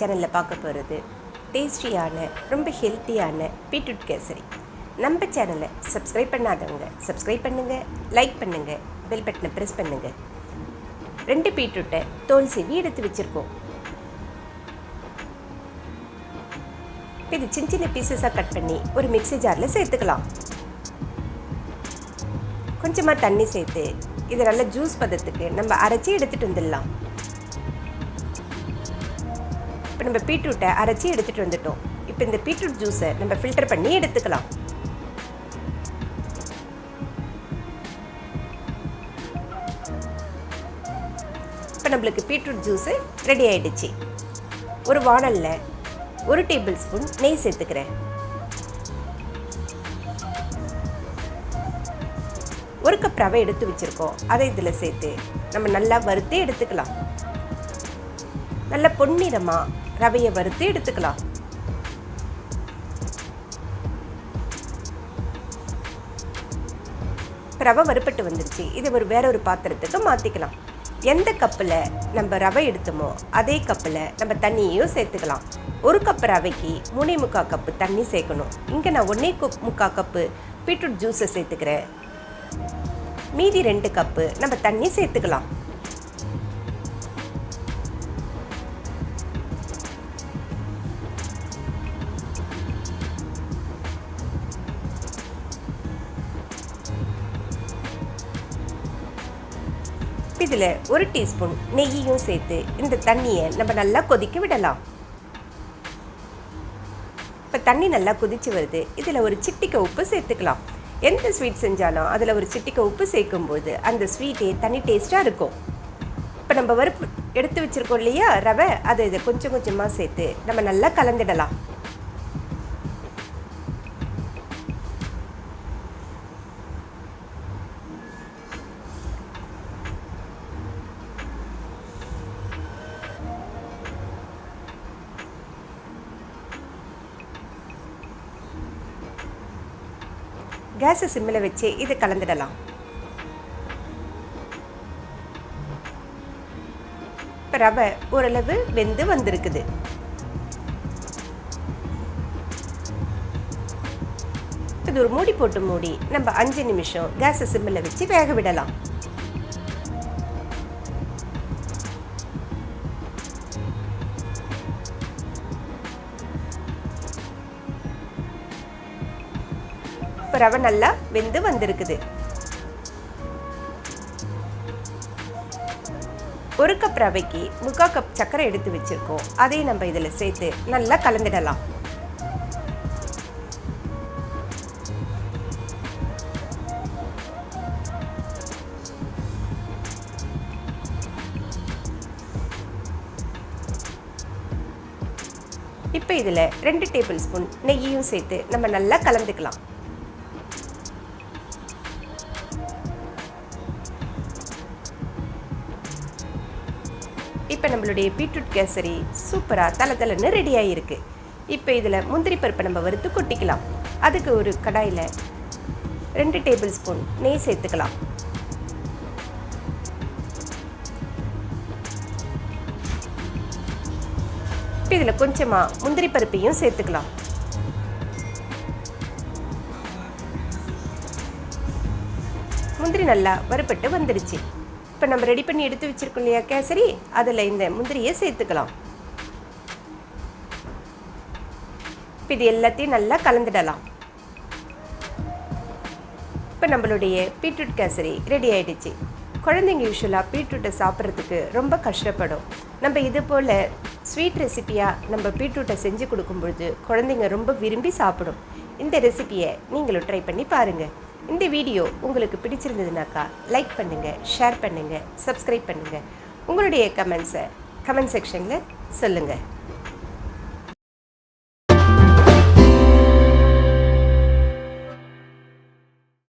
சேனலில் பார்க்க போகிறது டேஸ்டியான ரொம்ப ஹெல்த்தியான பீட்ரூட் கேசரி. நம்ம சேனலை சப்ஸ்கிரைப் பண்ணாதவங்க சப்ஸ்கிரைப் பண்ணுங்கள், லைக் பண்ணுங்கள், பெல் பட்டனை ப்ரெஸ் பண்ணுங்கள். 2 பீட்ரூட்டை தோல் சீவி எடுத்து வச்சுருக்கோம். இது சின்ன சின்ன பீசஸாக கட் பண்ணி ஒரு மிக்ஸி ஜாரில் சேர்த்துக்கலாம். கொஞ்சமாக தண்ணி சேர்த்து இதை நல்ல ஜூஸ் பதத்துக்கு நம்ம அரைச்சி எடுத்துகிட்டு வந்துடலாம். இப்போ நம்ம பீட்ரூட்டை அரைச்சி எடுத்துகிட்டு வந்துட்டோம். இப்போ இந்த பீட்ரூட் ஜூஸை நம்ம ஃபில்டர் பண்ணி எடுத்துக்கலாம். இப்போ நம்மளுக்கு பீட்ரூட் ஜூஸு ரெடி ஆகிடுச்சு. ஒரு வாணலில் 1 டேபிள் ஸ்பூன் நெய் சேர்த்துக்கிறேன். 1 கப் ரவை எடுத்து வச்சுருக்கோம். அதை இதில் சேர்த்து நம்ம நல்லா வறுத்து எடுத்துக்கலாம். நல்ல பொன்னிறமாக ரவையை வறுத்து எடுத்துக்கலாம். ரவை வறுப்பட்டு வந்துருச்சு. இதை வேற ஒரு பாத்திரத்துக்கு மாற்றிக்கலாம். எந்த கப்பில் நம்ம ரவை எடுத்தோமோ அதே கப்பில் நம்ம தண்ணியையும் சேர்த்துக்கலாம். 1 கப் ரவைக்கு 3.25 கப்பு தண்ணி சேர்க்கணும். இங்கே நான் 1.25 கப்பு பீட்ரூட் ஜூஸை சேர்த்துக்கிறேன். மீதி 2 கப்பு நம்ம தண்ணி சேர்த்துக்கலாம். இதில் 1 டீஸ்பூன் நெய்யையும் சேர்த்து இந்த தண்ணியை நம்ம நல்லா கொதிக்க விடலாம். இப்போ தண்ணி நல்லா கொதிச்சு வருது. இதில் ஒரு சிட்டிகை உப்பு சேர்த்துக்கலாம். எந்த ஸ்வீட் செஞ்சாலும் அதில் ஒரு சிட்டிகை உப்பு சேர்க்கும்போது அந்த ஸ்வீட்டே தனி டேஸ்ட்டாக இருக்கும். இப்போ நம்ம வறுப்பு எடுத்து வச்சுருக்கோம் இல்லையா ரவை, அதை இதை கொஞ்சம் கொஞ்சமாக சேர்த்து நம்ம நல்லா கலந்துடலாம். கேஸை சிம்மில் வச்சு இதை கலந்துடலாம். இப்போ ரவை ஓரளவு வெந்து வந்திருக்குது. இது ஒரு மூடி போட்டு மூடி நம்ம 5 நிமிஷம் கேஸை சிம்மில் வச்சு வேக விடலாம். இப்போ ரவை நல்லா வெந்து வந்திருக்குது. 1 கப் ரவைக்கு 3/4 கப் சர்க்கரை எடுத்து வச்சுருக்கோம். அதையும் நம்ம இதில் சேர்த்து நல்லா கலந்துடலாம். இப்போ இதில் 2 டேபிள் ஸ்பூன் நெய்யையும் சேர்த்து நம்ம நல்லா கலந்துக்கலாம். இப்போ நம்மளுடைய பீட்ரூட் கேசரி சூப்பராக தலன்னு ரெடி ஆகிருக்கு. இப்போ இதில் முந்திரி பருப்பை நம்ம வறுத்து கொட்டிக்கலாம். அதுக்கு ஒரு கடாயில் 2 டேபிள் ஸ்பூன் நெய் சேர்த்துக்கலாம். இப்போ இதில் கொஞ்சமாக முந்திரி பருப்பையும் சேர்த்துக்கலாம். முந்திரி நல்லா வறுப்பட்டு வந்துடுச்சு. இப்போ நம்ம ரெடி பண்ணி எடுத்து வச்சுருக்கோம் இல்லையா கேசரி, அதில் இந்த முந்திரியை சேர்த்துக்கலாம். இப்போ இது எல்லாத்தையும் நல்லா கலந்துடலாம். இப்போ நம்மளுடைய பீட்ரூட் கேசரி ரெடி ஆகிடுச்சு. குழந்தைங்க யூஸ்வலாக பீட்ரூட்டை சாப்பிட்றதுக்கு ரொம்ப கஷ்டப்படும். நம்ம இது போல் ஸ்வீட் ரெசிப்பியாக நம்ம பீட்ரூட்டை செஞ்சு கொடுக்கும்பொழுது குழந்தைங்க ரொம்ப விரும்பி சாப்பிடும். இந்த ரெசிப்பியை நீங்களும் ட்ரை பண்ணி பாருங்கள். இந்த வீடியோ உங்களுக்கு பிடிச்சிருந்ததுனாக்கா லைக் பண்ணுங்கள், ஷேர் பண்ணுங்கள், சப்ஸ்கிரைப் பண்ணுங்கள். உங்களுடைய கமெண்ட்ஸை கமெண்ட் செக்ஷனில் சொல்லுங்கள்.